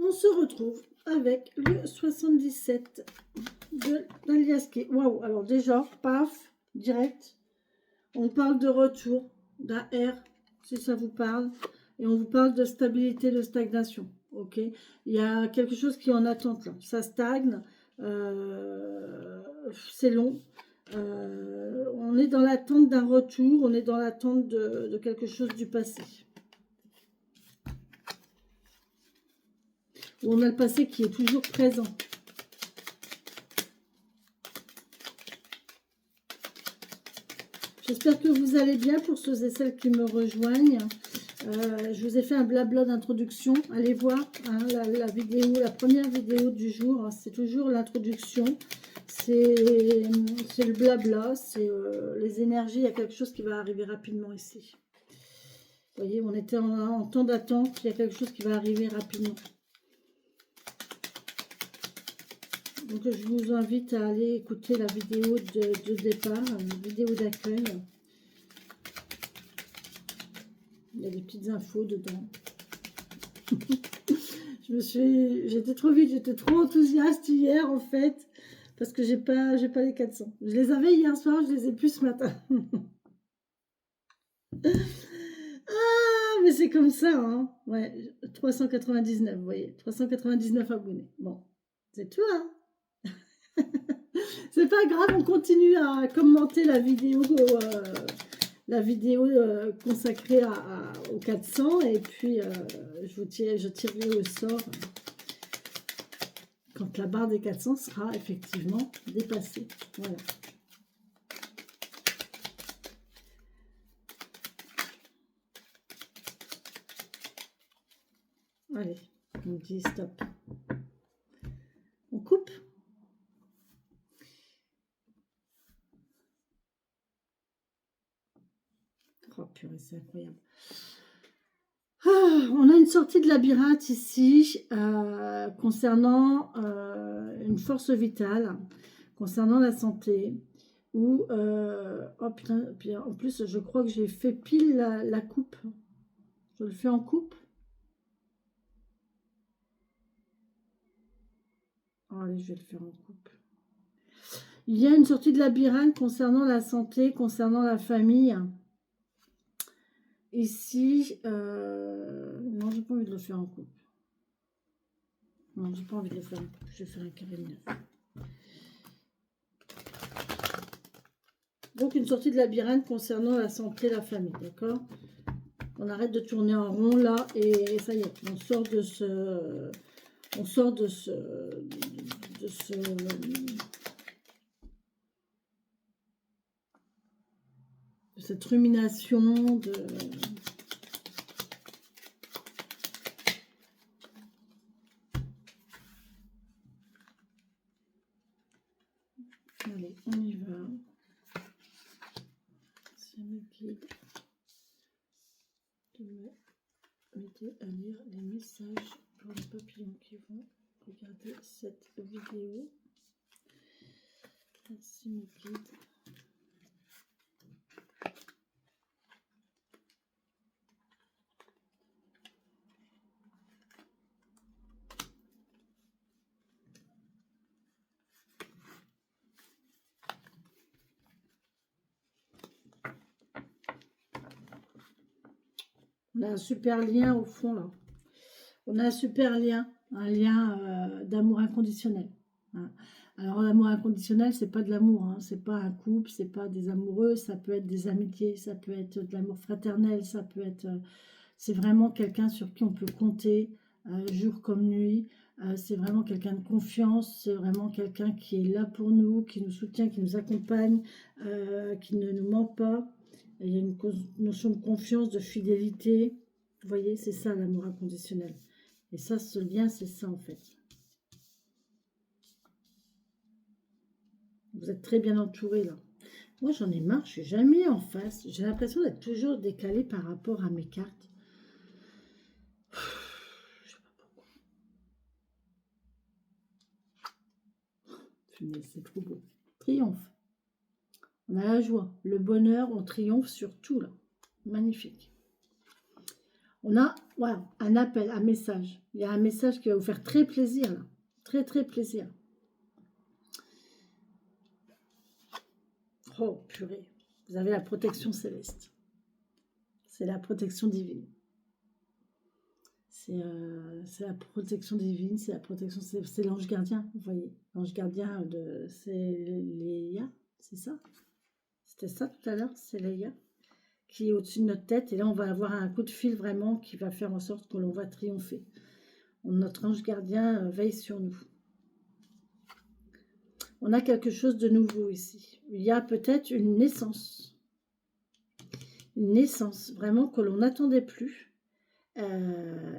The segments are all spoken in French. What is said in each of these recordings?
on se retrouve avec le 77 de d'Aliaské. Waouh, alors déjà, paf, direct, on parle de retour, d'un R, si ça vous parle, et on vous parle de stabilité, de stagnation, ok? Il y a quelque chose qui est en attente, là. Ça stagne, c'est long, on est dans l'attente d'un retour, on est dans l'attente de quelque chose du passé. On a le passé qui est toujours présent. J'espère que vous allez bien pour ceux et celles qui me rejoignent. Je vous ai fait un blabla d'introduction. Allez voir hein, la vidéo, la première vidéo du jour. C'est toujours l'introduction. C'est le blabla, c'est les énergies. Il y a quelque chose qui va arriver rapidement ici. Vous voyez, on était en temps d'attente. Il y a quelque chose qui va arriver rapidement. Donc je vous invite à aller écouter la vidéo de départ, la vidéo d'accueil. Il y a des petites infos dedans. J'étais trop vite, j'étais trop enthousiaste hier en fait, parce que j'ai pas les 400. Je les avais hier soir, je les ai plus ce matin. Ah, mais c'est comme ça, hein. Ouais, 399, vous voyez, 399 abonnés. Bon, c'est tout, hein. C'est pas grave, on continue à commenter la vidéo consacrée aux 400 et puis je tirerai au sort quand la barre des 400 sera effectivement dépassée. Voilà. Allez, on dit stop. On coupe. Oh purée, c'est incroyable. Ah, on a une sortie de labyrinthe ici concernant une force vitale, concernant la santé. Ou, oh putain, puis en plus, je crois que j'ai fait pile la coupe. Je le fais en coupe. Oh, allez, je vais le faire en coupe. Il y a une sortie de labyrinthe concernant la santé, concernant la famille. Ici, non, j'ai pas envie de le faire en coupe. Non, j'ai pas envie de le faire en coupe. Je vais faire un carré de 9. Donc, une sortie de labyrinthe concernant la santé, la famille, d'accord? On arrête de tourner en rond, là, et ça y est, on sort de ce... On sort de cette rumination, de... Allez, on y va. Ça me guide de m'aider à lire les messages pour les papillons qui vont regarder cette vidéo. Merci mes guides. On a un super lien au fond là. On a un super lien, un lien d'amour inconditionnel. Hein. Alors l'amour inconditionnel, c'est pas de l'amour, hein. C'est pas un couple, c'est pas des amoureux, ça peut être des amitiés, ça peut être de l'amour fraternel, ça peut être, c'est vraiment quelqu'un sur qui on peut compter jour comme nuit. C'est vraiment quelqu'un de confiance, c'est vraiment quelqu'un qui est là pour nous, qui nous soutient, qui nous accompagne, qui ne nous ment pas. Il y a une notion de confiance, de fidélité. Vous voyez, c'est ça l'amour inconditionnel. Et ça, ce lien, c'est ça en fait. Vous êtes très bien entouré là. Moi, j'en ai marre, je suis jamais en face. J'ai l'impression d'être toujours décalée par rapport à mes cartes. Je sais pas pourquoi. C'est trop beau. Triomphe. On a la joie, le bonheur, on triomphe sur tout là. Magnifique. On a voilà, un appel, un message. Il y a un message qui va vous faire très plaisir, là. Très, très plaisir. Oh, purée. Vous avez la protection céleste. C'est la protection divine. C'est la protection divine, c'est la protection, c'est l'ange gardien, vous voyez. L'ange gardien, c'est Léa, c'est ça? C'était ça tout à l'heure, c'est Léa, qui est au-dessus de notre tête. Et là, on va avoir un coup de fil vraiment qui va faire en sorte que l'on va triompher. Notre ange gardien veille sur nous. On a quelque chose de nouveau ici. Il y a peut-être une naissance. Une naissance, vraiment, que l'on n'attendait plus.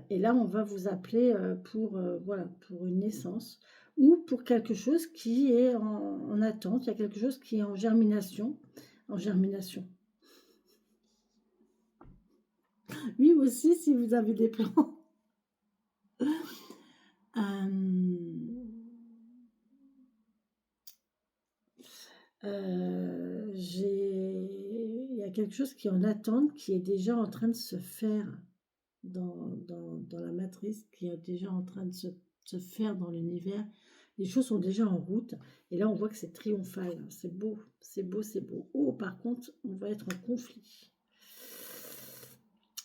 Et là, on va vous appeler voilà, pour une naissance ou pour quelque chose qui est en attente. Il y a quelque chose qui est en germination. En germination. Oui, aussi, si vous avez des plans. Il y a quelque chose qui est en attente, qui est déjà en train de se faire dans la matrice, qui est déjà en train de se faire dans l'univers. Les choses sont déjà en route. Et là, on voit que c'est triomphal. C'est beau, c'est beau, c'est beau. Oh, par contre, on va être en conflit.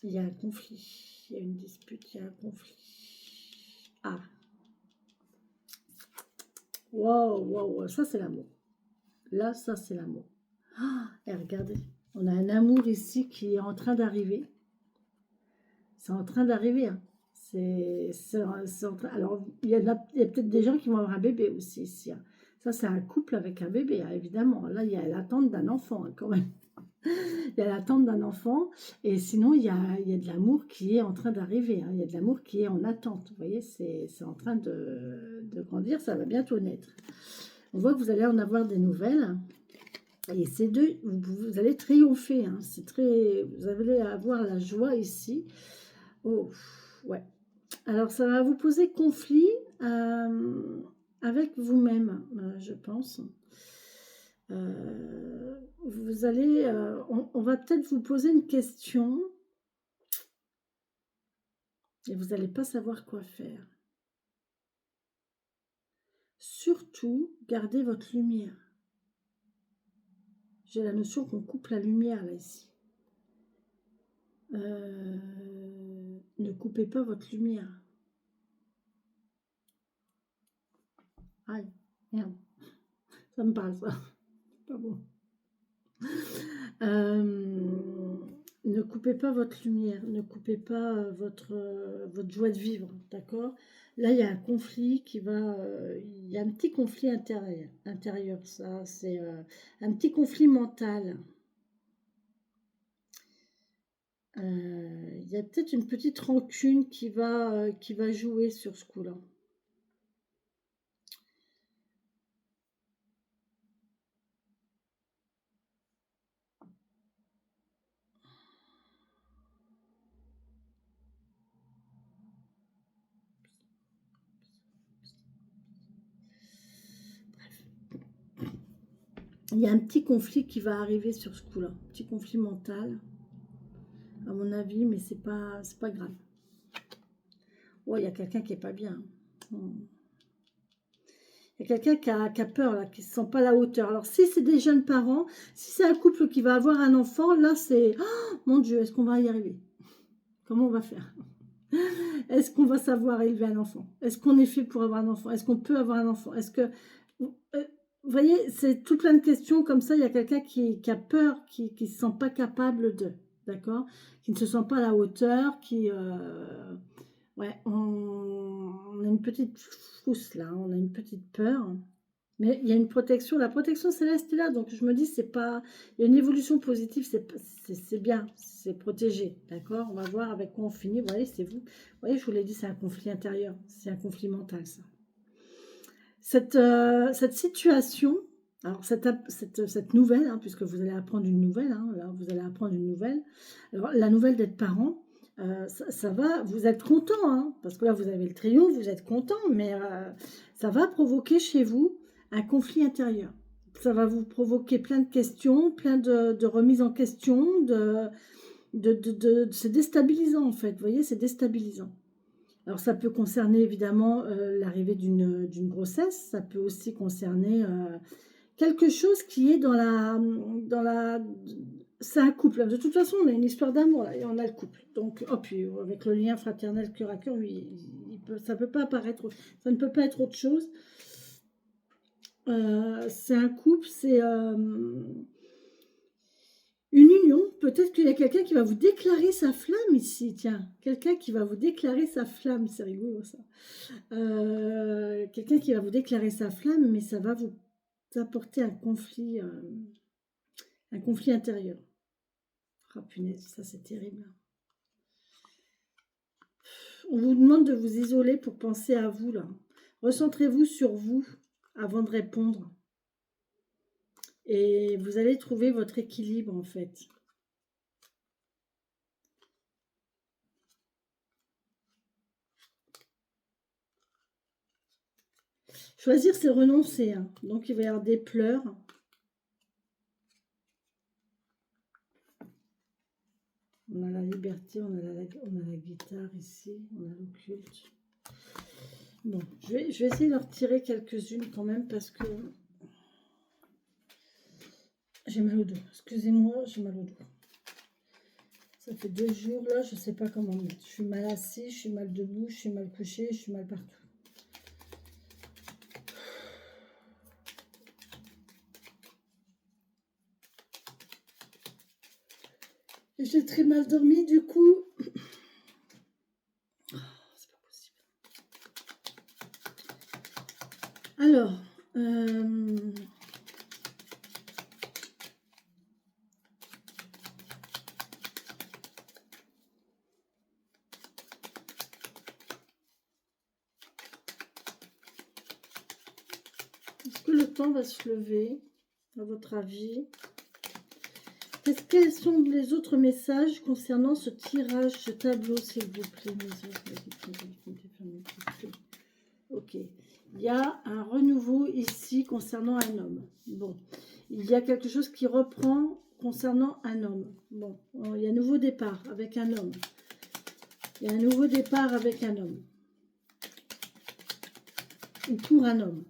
Il y a un conflit. Il y a une dispute, il y a un conflit. Ah. Wow, wow, wow. Ça, c'est l'amour. Là, ça, c'est l'amour. Ah, et regardez, on a un amour ici qui est en train d'arriver. C'est en train d'arriver. Hein. Alors, il y a peut-être des gens qui vont avoir un bébé aussi ici. Hein. Ça, c'est un couple avec un bébé, hein, évidemment. Là, il y a l'attente d'un enfant, hein, quand même. Il y a l'attente d'un enfant. Et sinon, il y a de l'amour qui est en train d'arriver. Hein. Il y a de l'amour qui est en attente. Vous voyez, c'est en train de grandir. Ça va bientôt naître. On voit que vous allez en avoir des nouvelles. Et ces deux, vous allez triompher. Hein. Vous allez avoir la joie ici. Oh, ouais. Alors, ça va vous poser conflit avec vous-même, je pense. Vous allez, on va peut-être vous poser une question et vous n'allez pas savoir quoi faire. Surtout, gardez votre lumière. J'ai la notion qu'on coupe la lumière là ici. Ne coupez pas votre lumière. Aïe, merde. Ça me parle, ça. Pas bon. Ne coupez pas votre lumière. Ne coupez pas votre joie de vivre. D'accord? Là, il y a un conflit qui va... il y a un petit conflit intérieur. Ça, c'est un petit conflit mental. Il y a peut-être une petite rancune qui va jouer sur ce coup-là. Il y a un petit conflit qui va arriver sur ce coup-là. Petit conflit mental, à mon avis, mais c'est pas grave. Oh, il y a quelqu'un qui est pas bien. Il y a quelqu'un qui a peur, là, qui ne se sent pas à la hauteur. Alors, si c'est des jeunes parents, si c'est un couple qui va avoir un enfant, là, c'est... Oh, mon Dieu, est-ce qu'on va y arriver? Comment on va faire? Est-ce qu'on va savoir élever un enfant? Est-ce qu'on est fait pour avoir un enfant? Est-ce qu'on peut avoir un enfant? Est-ce que... Vous voyez, c'est tout plein de questions comme ça. Il y a quelqu'un qui a peur, qui ne se sent pas capable de... D'accord? Qui ne se sent pas à la hauteur, qui... Ouais, on a une petite frousse là, on a une petite peur, mais il y a une protection, la protection céleste est là, donc je me dis, c'est pas, il y a une évolution positive, c'est bien, c'est protégé, d'accord? On va voir avec quoi on finit, vous voyez, c'est vous, voyez, je vous l'ai dit, c'est un conflit intérieur, c'est un conflit mental, ça. Cette situation, alors cette nouvelle, hein, puisque vous allez apprendre une nouvelle, hein, là, vous allez apprendre une nouvelle, alors la nouvelle d'être parent, ça va, vous êtes content, hein, parce que là vous avez le triomphe, vous êtes content, mais ça va provoquer chez vous un conflit intérieur. Ça va vous provoquer plein de questions, plein de remises en question, C'est déstabilisant en fait, vous voyez, c'est déstabilisant. Alors ça peut concerner évidemment l'arrivée d'une grossesse, ça peut aussi concerner quelque chose qui est dans la, c'est un couple. De toute façon, on a une histoire d'amour là, et on a le couple. Donc, oh, puis avec le lien fraternel cœur à cœur, oui, ça peut pas apparaître, ça ne peut pas être autre chose. C'est un couple, c'est une union. Peut-être qu'il y a quelqu'un qui va vous déclarer sa flamme ici. Tiens, quelqu'un qui va vous déclarer sa flamme, c'est rigolo ça. Quelqu'un qui va vous déclarer sa flamme, mais ça va vous apporter un conflit intérieur. Ah punaise, ça c'est terrible. On vous demande de vous isoler pour penser à vous là. Recentrez-vous sur vous avant de répondre. Et vous allez trouver votre équilibre en fait. Choisir, c'est renoncer. Hein. Donc il va y avoir des pleurs. On a la liberté, on a la guitare ici, on a l'occulte. Bon, je vais essayer de retirer quelques-unes quand même parce que j'ai mal au dos. Excusez-moi, j'ai mal au dos. Ça fait 2 jours là, je ne sais pas comment me mettre. Je suis mal assise, je suis mal debout, je suis mal couchée, je suis mal partout. J'ai très mal dormi du coup. C'est pas possible. Alors, est-ce que le temps va se lever, à votre avis? Quels sont les autres messages concernant ce tirage, ce tableau, s'il vous plaît? Ok. Il y a un renouveau ici concernant un homme. Bon. Il y a quelque chose qui reprend concernant un homme. Bon. Il y a un nouveau départ avec un homme. Il y a un nouveau départ avec un homme. Ou pour un homme.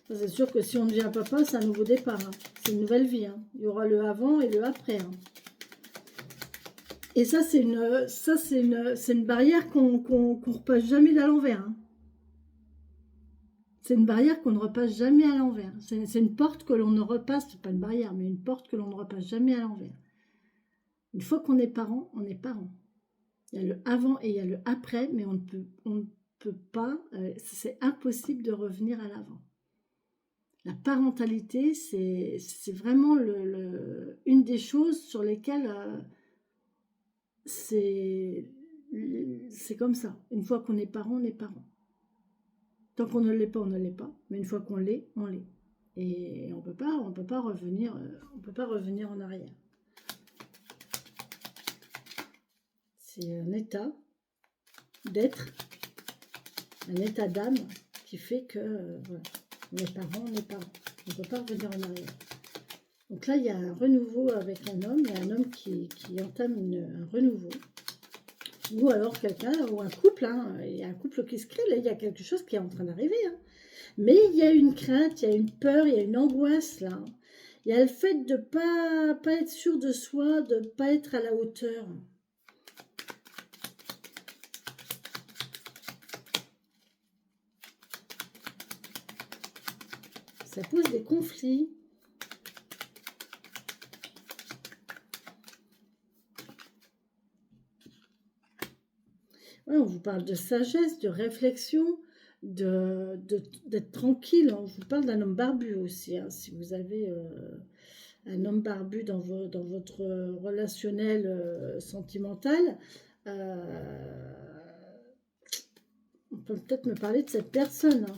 C'est sûr que si on devient papa, c'est un nouveau départ. Hein. C'est une nouvelle vie. Hein. Il y aura le avant et le après. Hein. Et ça, c'est une barrière qu'on ne repasse jamais à l'envers. Hein. C'est une barrière qu'on ne repasse jamais à l'envers. C'est une porte que l'on ne repasse, c'est pas une barrière, mais une porte que l'on ne repasse jamais à l'envers. Une fois qu'on est parent, on est parent. Il y a le avant et il y a le après, mais on ne peut pas, c'est impossible de revenir à l'avant. La parentalité, c'est vraiment une des choses sur lesquelles c'est comme ça. Une fois qu'on est parent, on est parent. Tant qu'on ne l'est pas, on ne l'est pas. Mais une fois qu'on l'est, on l'est. Et on peut pas revenir en arrière. C'est un état d'être, un état d'âme qui fait que voilà, on est parents, on est parents. On ne peut pas revenir en arrière. Donc là, il y a un renouveau avec un homme. Il y a un homme qui entame un renouveau. Ou alors quelqu'un, ou un couple. Hein, il y a un couple qui se crée. Là, il y a quelque chose qui est en train d'arriver. Hein. Mais il y a une crainte, il y a une peur, il y a une angoisse là. Il y a le fait de ne pas être sûr de soi, de ne pas être à la hauteur. Ça pose des conflits. Ouais, on vous parle de sagesse, de réflexion, d'être tranquille. On vous parle d'un homme barbu aussi. Hein, si vous avez un homme barbu dans votre relationnel sentimental, on peut peut-être me parler de cette personne. Hein.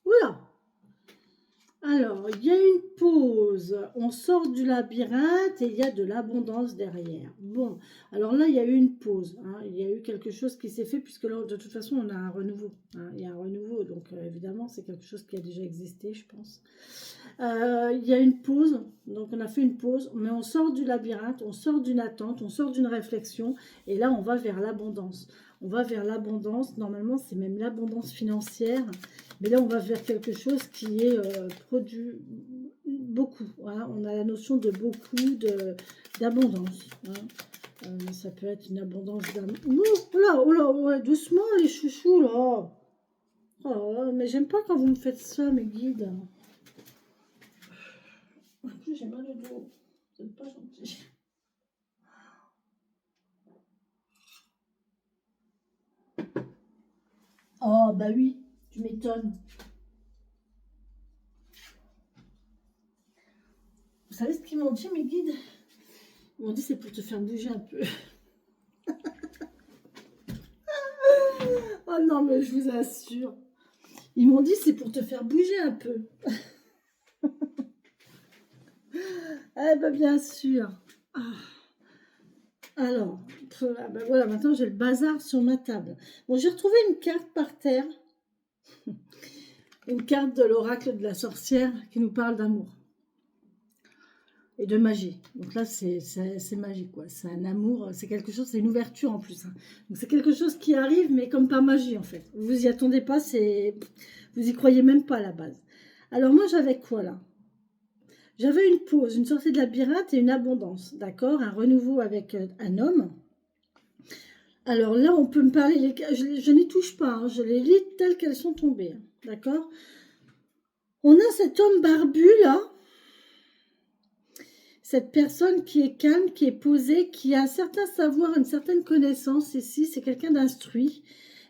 Oula! pause. On sort du labyrinthe et il y a de l'abondance derrière. Bon, alors là, il y a eu une pause. Hein. Il y a eu quelque chose qui s'est fait, puisque là, de toute façon, on a un renouveau. Hein. Il y a un renouveau, donc évidemment, c'est quelque chose qui a déjà existé, je pense. Il y a une pause, donc on a fait une pause, mais on sort du labyrinthe, on sort d'une attente, on sort d'une réflexion, et là, on va vers l'abondance. On va vers l'abondance, normalement, c'est même l'abondance financière. Mais là, on va vers quelque chose qui est produit beaucoup. Hein. On a la notion de beaucoup, d'abondance. Hein. Ça peut être une abondance d'amour. Oh là, ouais, doucement les chouchous, là. Oh, mais j'aime pas quand vous me faites ça, mes guides. En plus, j'ai mal au dos. Vous n'êtes pas gentil. Oh, bah oui, tu m'étonnes. Vous savez ce qu'ils m'ont dit, mes guides? Ils m'ont dit c'est pour te faire bouger un peu. Oh non, mais je vous assure. Ils m'ont dit c'est pour te faire bouger un peu. Eh ben bien sûr. Ah. Alors, ben voilà, maintenant j'ai le bazar sur ma table. Bon, j'ai retrouvé une carte par terre. Une carte de l'oracle de la sorcière qui nous parle d'amour. Et de magie. Donc là, c'est magique, quoi. C'est un amour, c'est quelque chose, c'est une ouverture en plus. Hein. Donc c'est quelque chose qui arrive, mais comme par magie, en fait. Vous y attendez pas, vous y croyez même pas à la base. Alors moi, j'avais quoi là? J'avais une pause, une sortie de labyrinthe et une abondance, d'accord? Un renouveau avec un homme. Alors là, on peut me parler, je n'y touche pas, hein, je les lis telles qu'elles sont tombées, hein, d'accord? On a cet homme barbu là, cette personne qui est calme, qui est posée, qui a un certain savoir, une certaine connaissance ici, c'est quelqu'un d'instruit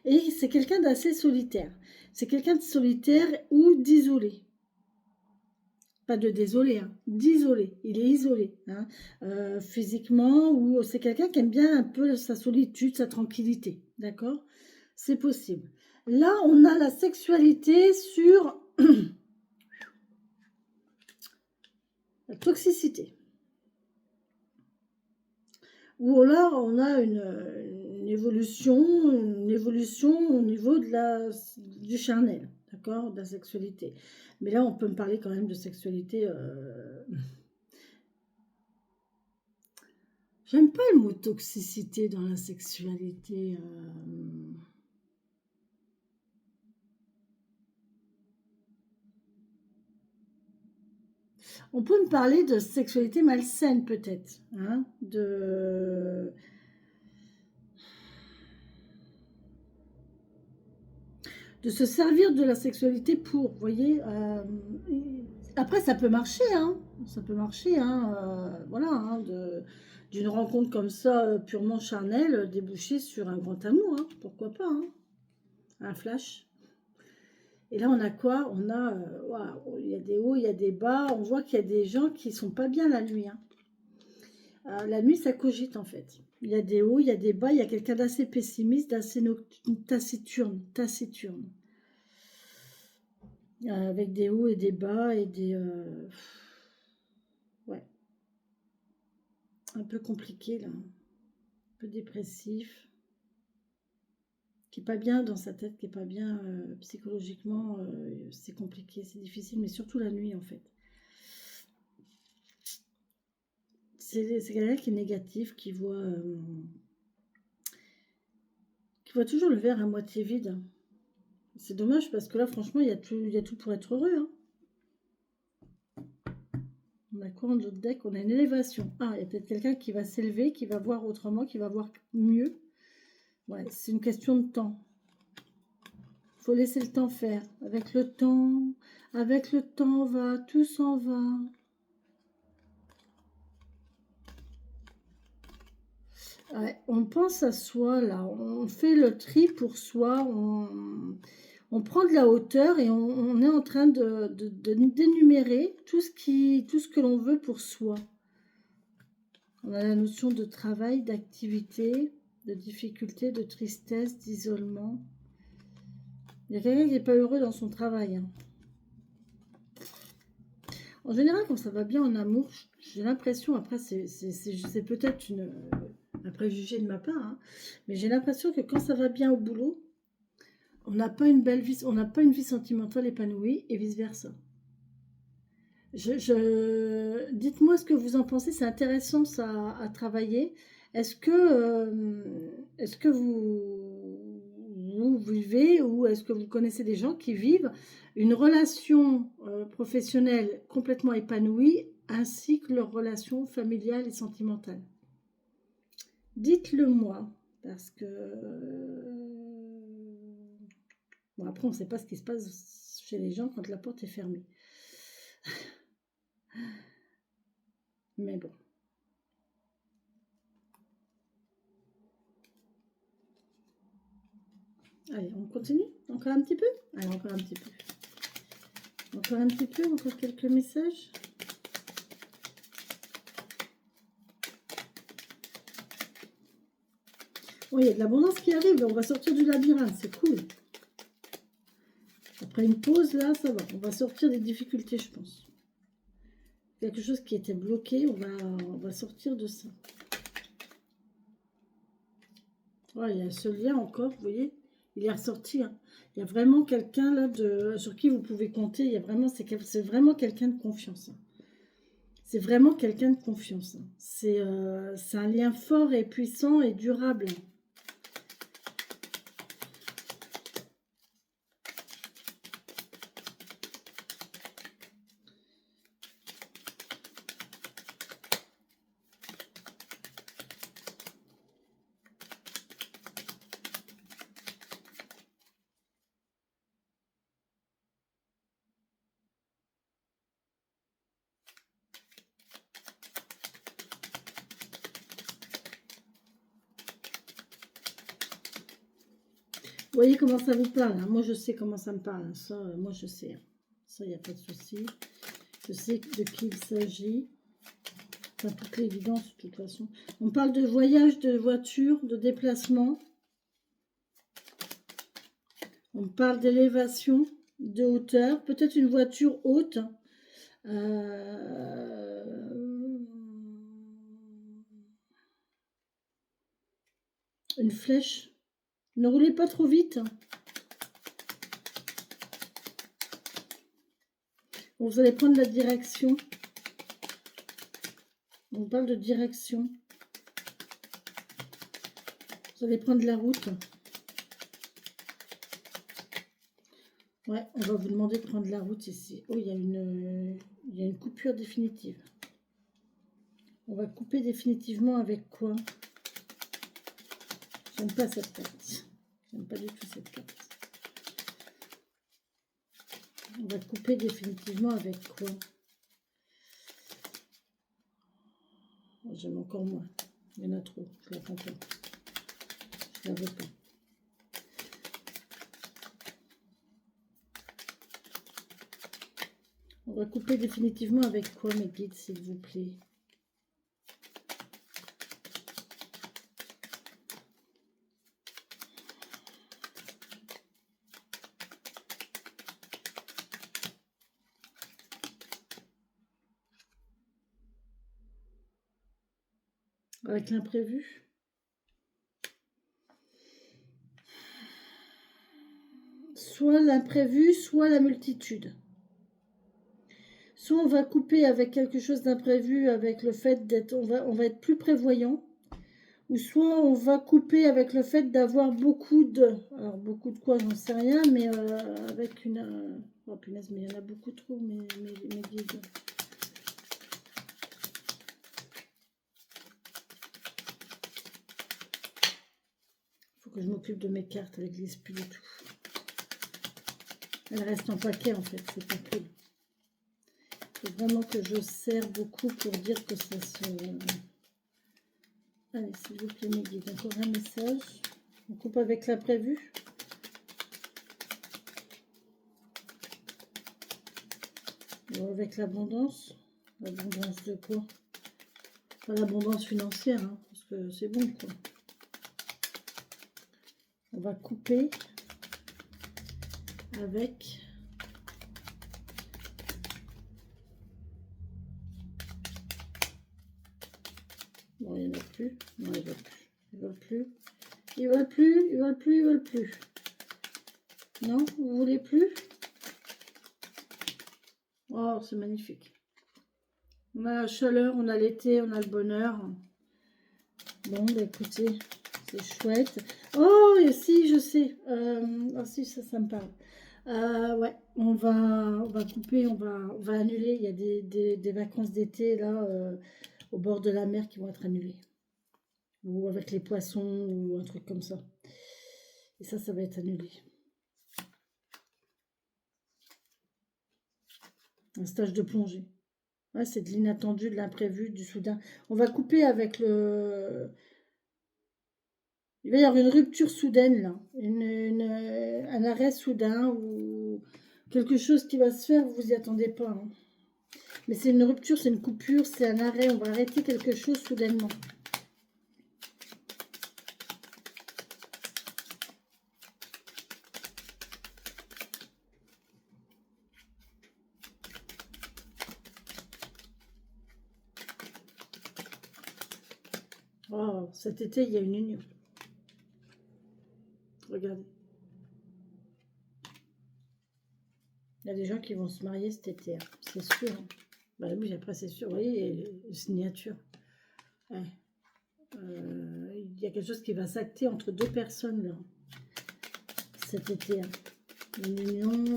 et c'est quelqu'un d'assez solitaire. C'est quelqu'un de solitaire ou d'isolé. Pas de désolé, hein, d'isolé. Il est isolé, hein, physiquement, ou c'est quelqu'un qui aime bien un peu sa solitude, sa tranquillité, d'accord? C'est possible. Là, on a la sexualité sur la toxicité. Ou là, on a une évolution au niveau du charnel, d'accord, de la sexualité. Mais là, on peut me parler quand même de sexualité. J'aime pas le mot toxicité dans la sexualité. On peut me parler de sexualité malsaine peut-être, hein, de se servir de la sexualité pour, vous voyez. Après, ça peut marcher, hein. Ça peut marcher, hein. Voilà, hein, d'une rencontre comme ça, purement charnelle, déboucher sur un grand amour, hein. Pourquoi pas, hein. Un flash. Et là, on a quoi? On a, waouh, il y a des hauts, il y a des bas. On voit qu'il y a des gens qui sont pas bien la nuit, hein. La nuit, ça cogite en fait. Il y a des hauts, il y a des bas. Il y a quelqu'un d'assez pessimiste, d'assez taciturne, taciturne. Avec des hauts et des bas et des... ouais, un peu compliqué là. Un peu dépressif. Qui est pas bien dans sa tête, qui est pas bien psychologiquement. C'est compliqué, c'est difficile, mais surtout la nuit en fait. C'est quelqu'un qui est négatif, qui voit toujours le verre à moitié vide. C'est dommage parce que là, franchement, il y a tout pour être heureux. Hein. On a quoi en notre deck? On a une élévation. Ah, il y a peut-être quelqu'un qui va s'élever, qui va voir autrement, qui va voir mieux. Ouais, c'est une question de temps. Il faut laisser le temps faire. Avec le temps, tout s'en va. Ouais, on pense à soi, là. On fait le tri pour soi. On prend de la hauteur et on est en train d'énumérer tout ce que l'on veut pour soi. On a la notion de travail, d'activité, de difficulté, de tristesse, d'isolement. Il y a quelqu'un qui n'est pas heureux dans son travail. Hein. En général, quand ça va bien en amour, j'ai l'impression, après, c'est peut-être un préjugé de ma part, hein, mais j'ai l'impression que quand ça va bien au boulot, on n'a pas une belle vie, on n'a pas une vie sentimentale épanouie et vice-versa. Dites-moi ce que vous en pensez, c'est intéressant ça à travailler. Est-ce que vous vivez ou est-ce que vous connaissez des gens qui vivent une relation professionnelle complètement épanouie ainsi que leur relation familiale et sentimentale? Dites-le moi parce que bon, après on ne sait pas ce qui se passe chez les gens quand la porte est fermée. Mais bon. Allez, on continue? Encore un petit peu? Allez, encore un petit peu. Encore un petit peu, encore quelques messages. Bon, il y a de l'abondance qui arrive, on va sortir du labyrinthe, c'est cool. Après une pause, là, ça va. On va sortir des difficultés, je pense. Quelque chose qui était bloqué, on va sortir de ça. Ouais, il y a ce lien encore, vous voyez, il est ressorti. Hein. Il y a vraiment quelqu'un là sur qui vous pouvez compter. Il y a vraiment, c'est vraiment quelqu'un de confiance. Hein. C'est vraiment quelqu'un de confiance. Hein. C'est un lien fort et puissant et durable. Vous voyez comment ça vous parle, hein. Moi je sais comment ça me parle, hein. Ça, moi je sais. Hein. Ça, il n'y a pas de souci. Je sais de qui il s'agit. Enfin, toute l'évidence, de toute façon. On parle de voyage, de voiture, de déplacement. On parle d'élévation, de hauteur. Peut-être une voiture haute. Une flèche. Ne roulez pas trop vite. Bon, vous allez prendre la direction. On parle de direction. Vous allez prendre la route. Ouais, on va vous demander de prendre la route ici. Oh, il y a une coupure définitive. On va couper définitivement avec quoi? J'aime pas cette carte. J'aime pas du tout cette carte. On va couper définitivement avec quoi? J'aime encore moins. Il y en a trop. Je la prends pas. Je la veux pas. On va couper définitivement avec quoi, mes guides, s'il vous plaît? Avec l'imprévu. Soit l'imprévu, soit la multitude. Soit on va couper avec quelque chose d'imprévu, avec le fait d'être, on va être plus prévoyant, ou soit on va couper avec le fait d'avoir beaucoup de, alors beaucoup de quoi, j'en sais rien, mais avec une, oh punaise, mais il y en a beaucoup trop, mes guides. Faut que je m'occupe de mes cartes, elles glissent plus du tout. Elles restent en paquet en fait, c'est pas cool. Il faut vraiment que je serre beaucoup pour dire que ça se... Allez, s'il vous plaît, mes guides, encore un message. On coupe avec l'imprévu. Avec l'abondance. L'abondance de quoi? Pas l'abondance financière, hein, parce que c'est bon, quoi. On va couper avec Bon, il n'y en a plus. Non, ils veulent plus. Ils veulent plus. Ils veulent plus. Ils veulent plus. Ils veulent plus. Non, vous voulez plus? Oh, c'est magnifique. On a la chaleur, on a l'été, on a le bonheur. Bon, bah écoutez, c'est chouette. Oh, et si, je sais. Ah si, ça me parle. Ouais, on va couper, on va annuler. Il y a des vacances d'été, là, au bord de la mer qui vont être annulées. Ou avec les poissons, ou un truc comme ça. Et ça va être annulé. Un stage de plongée. Ouais, c'est de l'inattendu, de l'imprévu, du soudain. On va couper avec le... Il va y avoir une rupture soudaine, là. Un arrêt soudain ou quelque chose qui va se faire, vous n'y attendez pas. Hein. Mais c'est une rupture, c'est une coupure, c'est un arrêt. On va arrêter quelque chose soudainement. Oh, cet été, il y a une union. Regardez. Il y a des gens qui vont se marier cet été, hein. C'est sûr. Hein. Bah oui, après, c'est sûr. Vous voyez, les signatures. Ouais. Il y a quelque chose qui va s'acter entre deux personnes, là, cet été. Hein. Une union,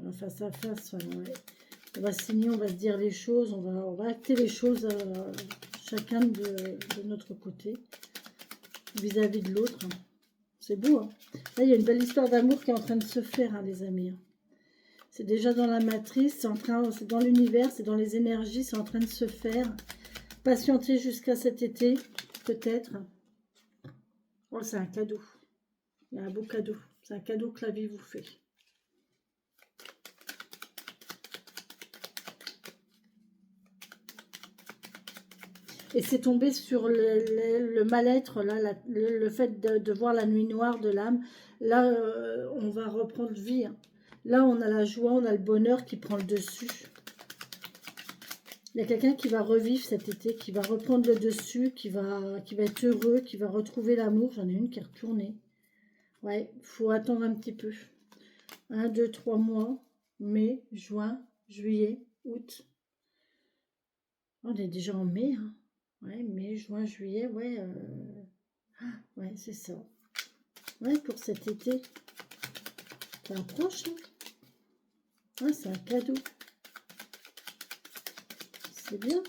un face à face. Ouais. On va signer, on va se dire les choses, on va acter les choses chacun de notre côté, vis-à-vis de l'autre. Hein. C'est beau. Hein. Là, il y a une belle histoire d'amour qui est en train de se faire, hein, les amis. Hein. C'est déjà dans la matrice, c'est dans l'univers, c'est dans les énergies, c'est en train de se faire. Patienter jusqu'à cet été, peut-être. Oh, c'est un cadeau. Il y a un beau cadeau. C'est un cadeau que la vie vous fait. Et c'est tombé sur le mal-être, là, le fait de voir la nuit noire de l'âme. Là, on va reprendre vie. Hein. Là, on a la joie, on a le bonheur qui prend le dessus. Il y a quelqu'un qui va revivre cet été, qui va reprendre le dessus, qui va être heureux, qui va retrouver l'amour. J'en ai une qui est retournée. Ouais, il faut attendre un petit peu. 1, 2, 3 mois. Mai, juin, juillet, août. On est déjà en mai. Hein. Ouais, mai, juin, juillet, ouais. Ouais, c'est ça. Ouais, pour cet été. Ça approche, hein. Ouais, c'est un cadeau. C'est bien.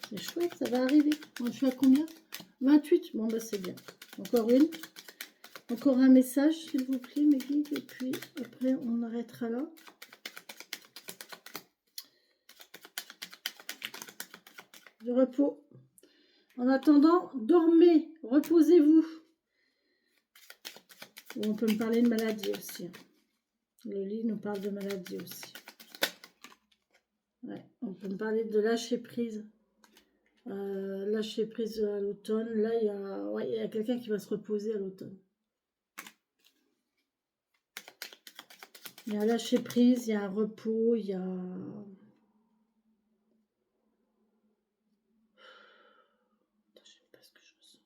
C'est chouette, ça va arriver. Moi, je suis à combien? 28. Bon, bah, c'est bien. Encore une. Encore un message, s'il vous plaît, mes guides. Et puis, après, on arrêtera là. De repos. En attendant, dormez. Reposez-vous. On peut me parler de maladie aussi. Le lit nous parle de maladie aussi. Ouais, on peut me parler de lâcher prise. Lâcher prise à l'automne. Là, il y a quelqu'un qui va se reposer à l'automne. Il y a un lâcher prise, il y a un repos, il y a... Je sais pas ce que je ressens.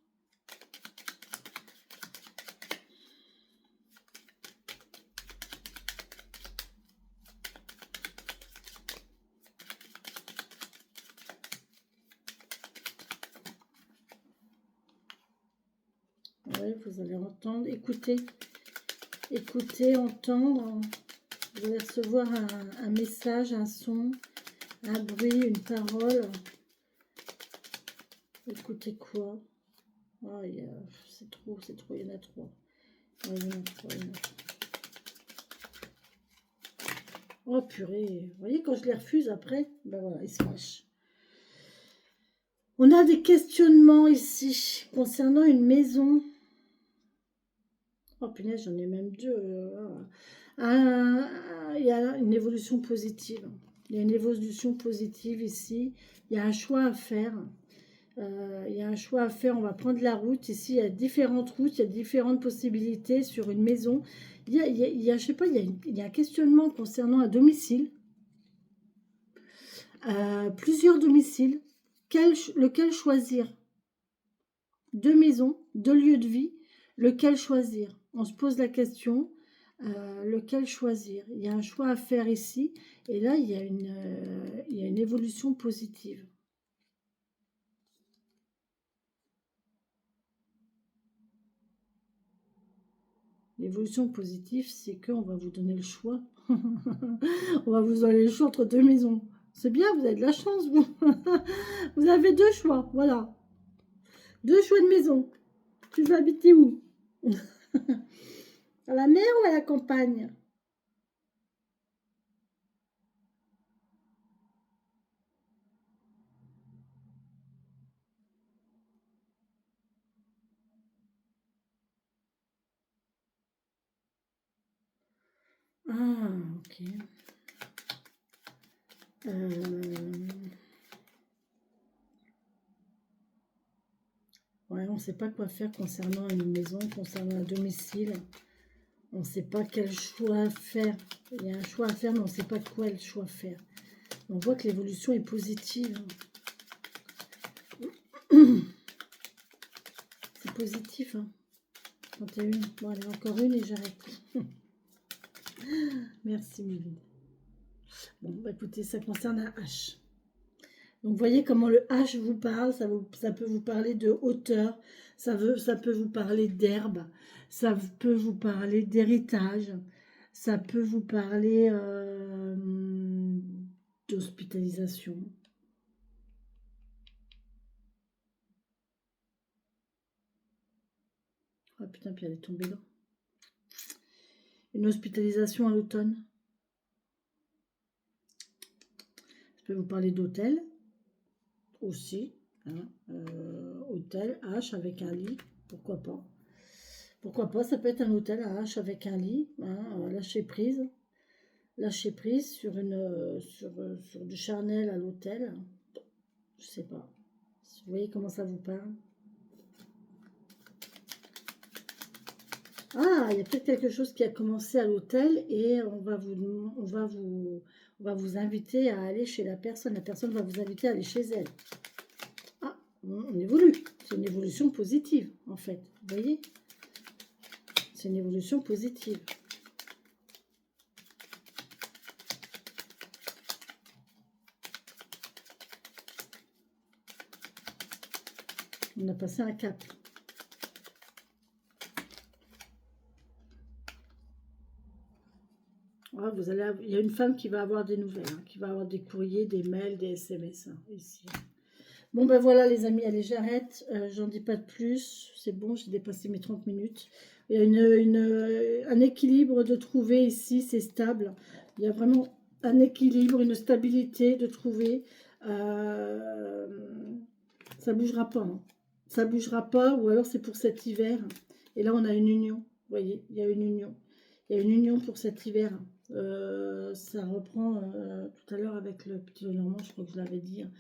Oui, vous allez entendre, écouter, entendre. Vous allez recevoir un message, un son, un bruit, une parole. Écoutez quoi? Oh, c'est trop, il y en a trop. Ouais, il y en a trop. Oh purée, vous voyez quand je les refuse après, ben voilà, ils se fâchent. On a des questionnements ici concernant une maison. Oh punaise, j'en ai même deux. Il y a une évolution positive. Il y a une évolution positive ici. Il y a un choix à faire. On va prendre la route. Ici, il y a différentes routes, il y a différentes possibilités sur une maison. Je sais pas, il y a un questionnement concernant un domicile. Plusieurs domiciles lequel choisir? 2 maisons, 2 lieux de vie, lequel choisir? On se pose la question, lequel choisir? Il y a un choix à faire ici, et là, il y a une évolution positive. L'évolution positive, c'est qu'on va vous donner le choix. On va vous donner le choix entre 2 maisons. C'est bien, vous avez de la chance, vous. Vous avez 2 choix, voilà. 2 choix de maison. Tu veux habiter où? À la mer ou à la campagne? Ah, ok. Ouais, on ne sait pas quoi faire concernant une maison, concernant un domicile. On ne sait pas quel choix faire. Il y a un choix à faire, mais on ne sait pas quel choix faire. On voit que l'évolution est positive. C'est positif, hein. 31. Bon, allez, encore une et j'arrête. Merci, Mélanie. Bon, bah, écoutez, ça concerne un H. Donc, vous voyez comment le H vous parle. Ça peut vous parler de hauteur. Ça peut vous parler d'herbe. Ça peut vous parler d'héritage. Ça peut vous parler d'hospitalisation. Ah putain, puis elle est tombée là. Une hospitalisation à l'automne. Ça peut vous parler d'hôtel aussi. Hein, hôtel H avec un lit, pourquoi pas. Pourquoi pas, ça peut être un hôtel à H avec un lit. Hein, lâcher prise. Lâcher prise sur du charnel à l'hôtel. Je sais pas. Vous voyez comment ça vous parle? Ah, il y a peut-être quelque chose qui a commencé à l'hôtel et on va vous inviter à aller chez la personne. La personne va vous inviter à aller chez elle. Ah, on évolue. C'est une évolution positive, en fait. Vous voyez? C'est une évolution positive. On a passé un cap. Ah, il y a une femme qui va avoir des nouvelles, hein, qui va avoir des courriers, des mails, des SMS, hein, ici. Bon, ben voilà, les amis, allez, j'arrête. J'en dis pas de plus. C'est bon, j'ai dépassé mes 30 minutes. Il y a un équilibre de trouver ici, c'est stable. Il y a vraiment un équilibre, une stabilité de trouver. Ça bougera pas. Hein. Ça bougera pas, ou alors c'est pour cet hiver. Et là, on a une union. Vous voyez, il y a une union. Il y a une union pour cet hiver. Ça reprend tout à l'heure avec le petit Normand, je crois que je l'avais dit. Hein.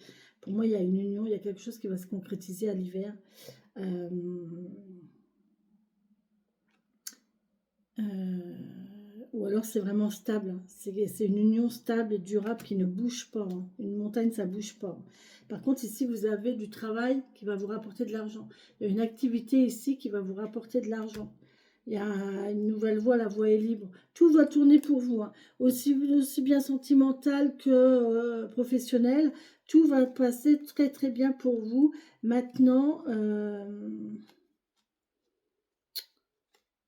Pour moi, il y a une union, il y a quelque chose qui va se concrétiser à l'hiver. Ou alors c'est vraiment stable. C'est une union stable et durable qui ne bouge pas. Hein. Une montagne, ça ne bouge pas. Par contre, ici, vous avez du travail qui va vous rapporter de l'argent. Il y a une activité ici qui va vous rapporter de l'argent. Il y a une nouvelle voie, la voie est libre. Tout va tourner pour vous. Hein. Aussi bien sentimental que professionnel. Tout va passer très très bien pour vous. Maintenant,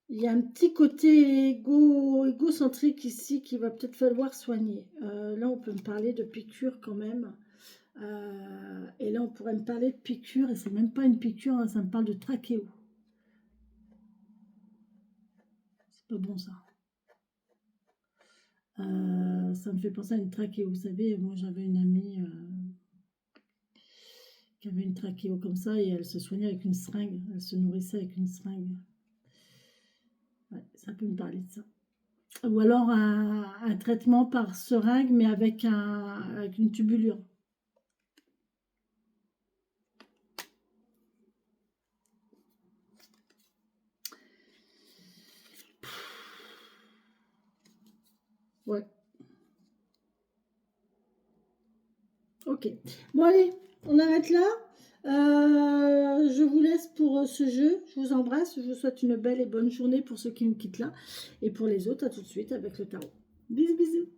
il y a un petit côté égocentrique ici qui va peut-être falloir soigner. Là, on peut me parler de piqûre quand même. Et là, on pourrait me parler de piqûre. Et c'est même pas une piqûre, hein, ça me parle de trachéo. C'est pas bon ça. Ça me fait penser à une trachéo. Vous savez, moi j'avais une amie qui avait une trachéo comme ça et elle se soignait avec une seringue. Elle se nourrissait avec une seringue. Ouais, ça peut me parler de ça. Ou alors un traitement par seringue, mais avec une tubulure. Ouais. Ok. Bon, allez. On arrête là. Je vous laisse pour ce jeu. Je vous embrasse. Je vous souhaite une belle et bonne journée pour ceux qui me quittent là. Et pour les autres, à tout de suite avec le tarot. Bisous, bisous.